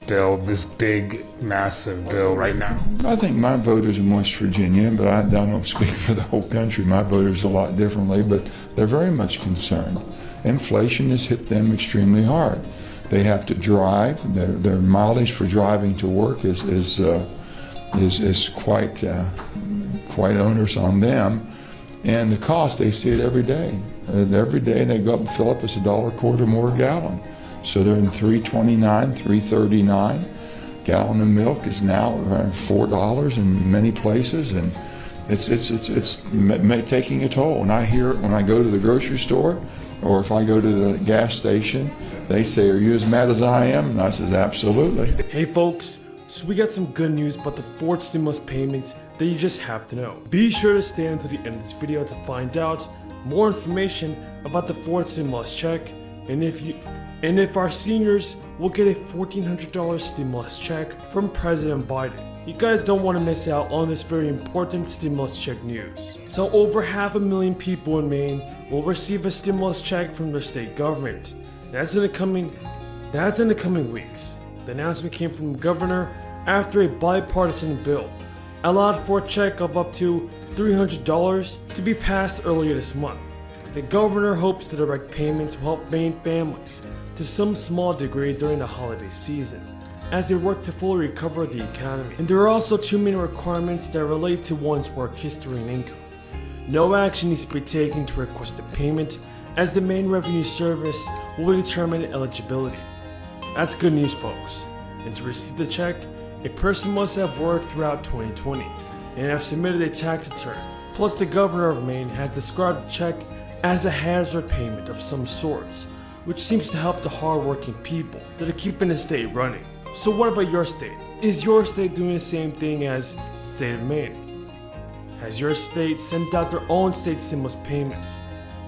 bill, this big, massive bill right now? I think my voters in West Virginia, but I don't speak for the whole country, my voters a lot differently, but they're very much concerned. Inflation has hit them extremely hard. They have to drive. Their mileage for driving to work is quite onerous on them, and the cost, they see it every day. Every day they go up and fill up, it's $1.25 more a gallon. So they're in $3.29, $3.39. Gallon of milk is now around $4 in many places, and it's taking a toll. And I hear it when I go to the grocery store, or if I go to the gas station, they say, "Are you as mad as I am?" And I says, "Absolutely." Hey folks, so we got some good news about the fourth stimulus payments that you just have to know. Be sure to stay until the end of this video to find out more information about the fourth stimulus check, and if our seniors will get a $1,400 stimulus check from President Biden. You guys don't want to miss out on this very important stimulus check news. So over 500,000 people in Maine will receive a stimulus check from their state government. That's in the coming weeks. The announcement came from the governor after a bipartisan bill allowed for a check of up to $300 to be passed earlier this month. The governor hopes the direct payments will help Maine families to some small degree during the holiday season, as they work to fully recover the economy. And there are also two main requirements that relate to one's work history and income. No action needs to be taken to request a payment, as the Maine Revenue Service will determine eligibility. That's good news, folks. And to receive the check, a person must have worked throughout 2020 and have submitted a tax return. Plus, the governor of Maine has described the check as a hazard payment of some sorts, which seems to help the hard-working people that are keeping the state running. So what about your state? Is your state doing the same thing as the state of Maine? Has your state sent out their own state stimulus payments?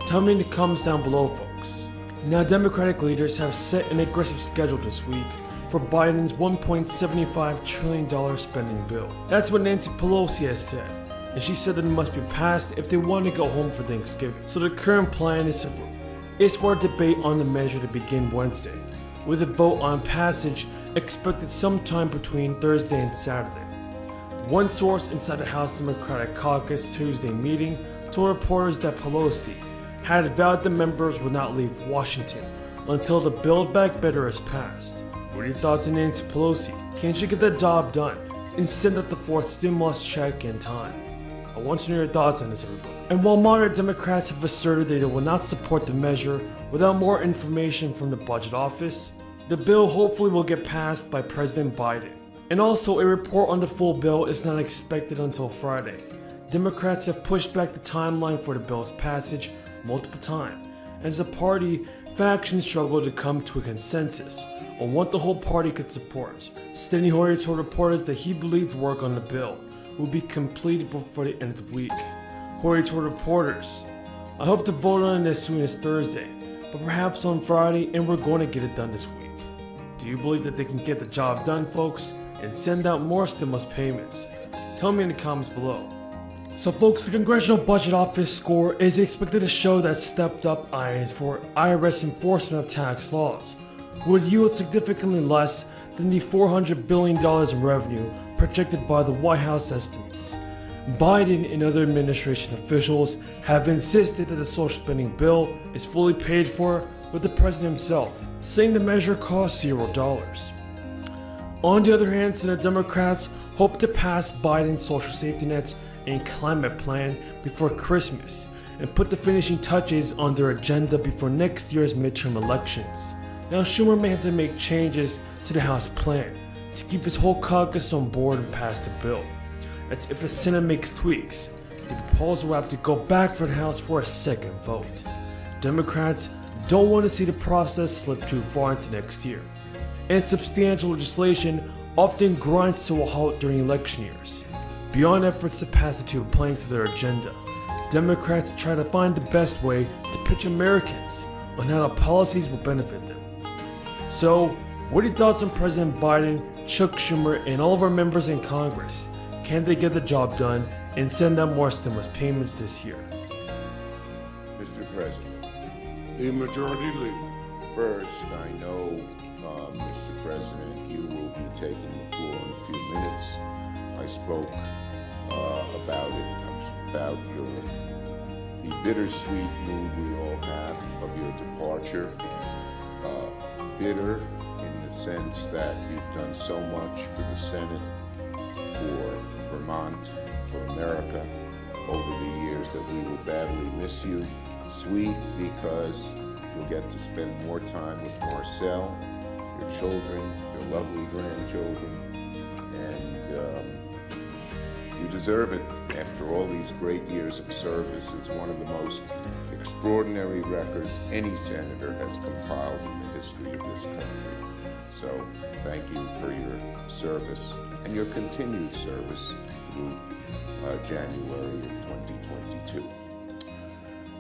Tell me in the comments down below, folks. Now, Democratic leaders have set an aggressive schedule this week for Biden's $1.75 trillion spending bill. That's what Nancy Pelosi has said, and she said that it must be passed if they want to go home for Thanksgiving. So the current plan is for a debate on the measure to begin Wednesday, with a vote on passage expected sometime between Thursday and Saturday. One source inside the House Democratic Caucus Tuesday meeting told reporters that Pelosi had vowed the members would not leave Washington until the Build Back Better is passed. What are your thoughts on Nancy Pelosi? Can't she get the job done and send out the fourth stimulus check in time? I want to know your thoughts on this, everybody. And while moderate Democrats have asserted that they will not support the measure without more information from the budget office, the bill hopefully will get passed by President Biden. And also, a report on the full bill is not expected until Friday. Democrats have pushed back the timeline for the bill's passage multiple times, as the party factions struggle to come to a consensus on what the whole party could support. Steny Hoyer told reporters that he believed work on the bill would be completed before the end of the week. Hoyer told reporters, "I hope to vote on it as soon as Thursday, but perhaps on Friday, and we're going to get it done this week." Do you believe that they can get the job done, folks, and send out more stimulus payments? Tell me in the comments below. So folks, the Congressional Budget Office score is expected to show that stepped up eyes for IRS enforcement of tax laws would yield significantly less than the $400 billion in revenue projected by the White House estimates. Biden and other administration officials have insisted that the social spending bill is fully paid for, with the president himself saying the measure costs $0. On the other hand, Senate Democrats hope to pass Biden's social safety net and climate plan before Christmas and put the finishing touches on their agenda before next year's midterm elections. Now, Schumer may have to make changes to the House plan to keep his whole caucus on board and pass the bill. That's if the Senate makes tweaks. The proposal will have to go back for the House for a second vote. Democrats don't want to see the process slip too far into next year, and substantial legislation often grinds to a halt during election years. Beyond efforts to pass the two planks of their agenda, Democrats try to find the best way to pitch Americans on how the policies will benefit them. So, what are your thoughts on President Biden, Chuck Schumer, and all of our members in Congress? Can they get the job done and send out more stimulus payments this year? Mr. President, the Majority Leader. First, I know Mr. President, you will be taking the floor in a few minutes. I spoke about the bittersweet mood we all have of your departure. Bitter in the sense that you've done so much for the Senate, for Vermont, for America over the years that we will badly miss you. Sweet because you'll get to spend more time with Marcel, your children, your lovely grandchildren, and you deserve it. After all these great years of service, it's one of the most extraordinary records any senator has compiled in the history of this country. So thank you for your service and your continued service through January of 2022.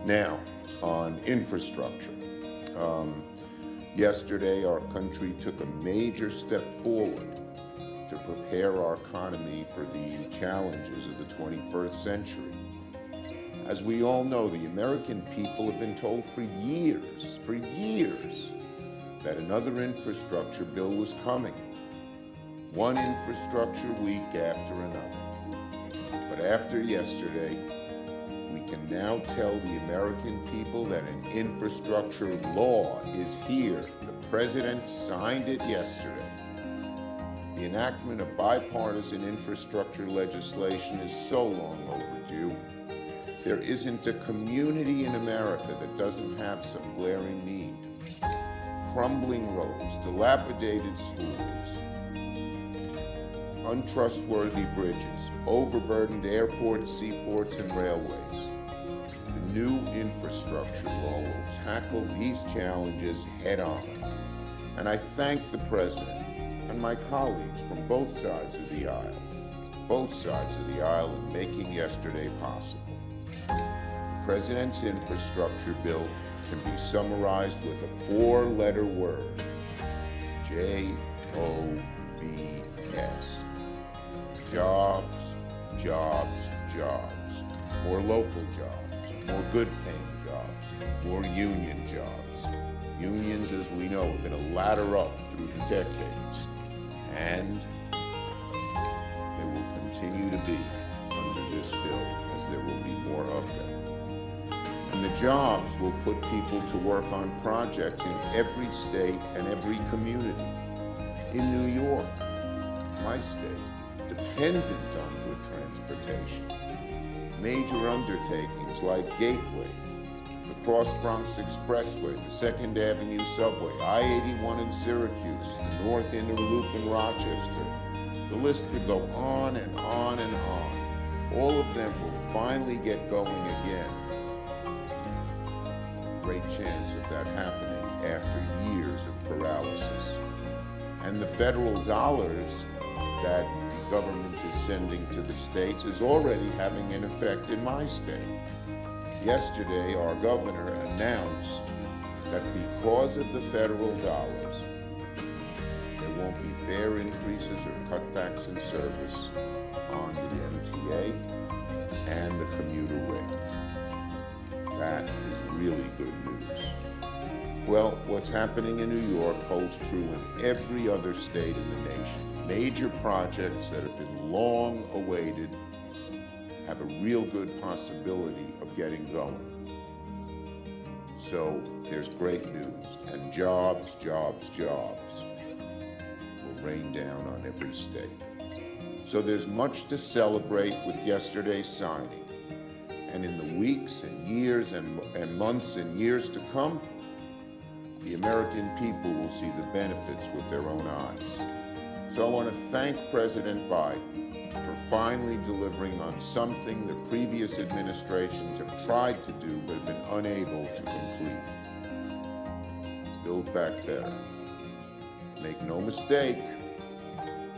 Now, on infrastructure. Yesterday, our country took a major step forward to prepare our economy for the challenges of the 21st century. As we all know, the American people have been told for years, that another infrastructure bill was coming. One infrastructure week after another. But after yesterday, we can now tell the American people that an infrastructure law is here. The president signed it yesterday. The enactment of bipartisan infrastructure legislation is so long overdue. There isn't a community in America that doesn't have some glaring need. Crumbling roads, dilapidated schools, untrustworthy bridges, overburdened airports, seaports, and railways. The new infrastructure law will tackle these challenges head-on. And I thank the President and my colleagues from both sides of the aisle in making yesterday possible. The President's infrastructure bill can be summarized with a four-letter word: J-O-B-S. Jobs, jobs, jobs. More local jobs, more good-paying jobs, more union jobs. Unions, as we know, are going to ladder up through the decades, and they will continue to be under this bill, as there will be more of them. And the jobs will put people to work on projects in every state and every community. In New York, my state, dependent on good transportation. Major undertakings like Gateway, the Cross Bronx Expressway, the 2nd Avenue Subway, I-81 in Syracuse, the North Inner Loop in Rochester. The list could go on and on and on. All of them will finally get going again. Great chance of that happening after years of paralysis. And the federal dollars that the government is sending to the states is already having an effect in my state. Yesterday, our governor announced that because of the federal dollars, there won't be fare increases or cutbacks in service on the MTA and the commuter rail. That is really good news. Well, what's happening in New York holds true in every other state in the nation. Major projects that have been long awaited have a real good possibility of getting going. So there's great news, and jobs, jobs, jobs will rain down on every state. So there's much to celebrate with yesterday's signing. And in the weeks and years and months and years to come, the American people will see the benefits with their own eyes. So I want to thank President Biden for finally delivering on something the previous administrations have tried to do but have been unable to complete. Build back better. Make no mistake,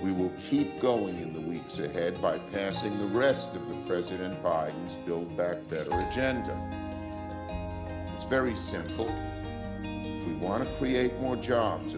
we will keep going in the weeks ahead by passing the rest of the President Biden's Build Back Better agenda. It's very simple. If we want to create more jobs,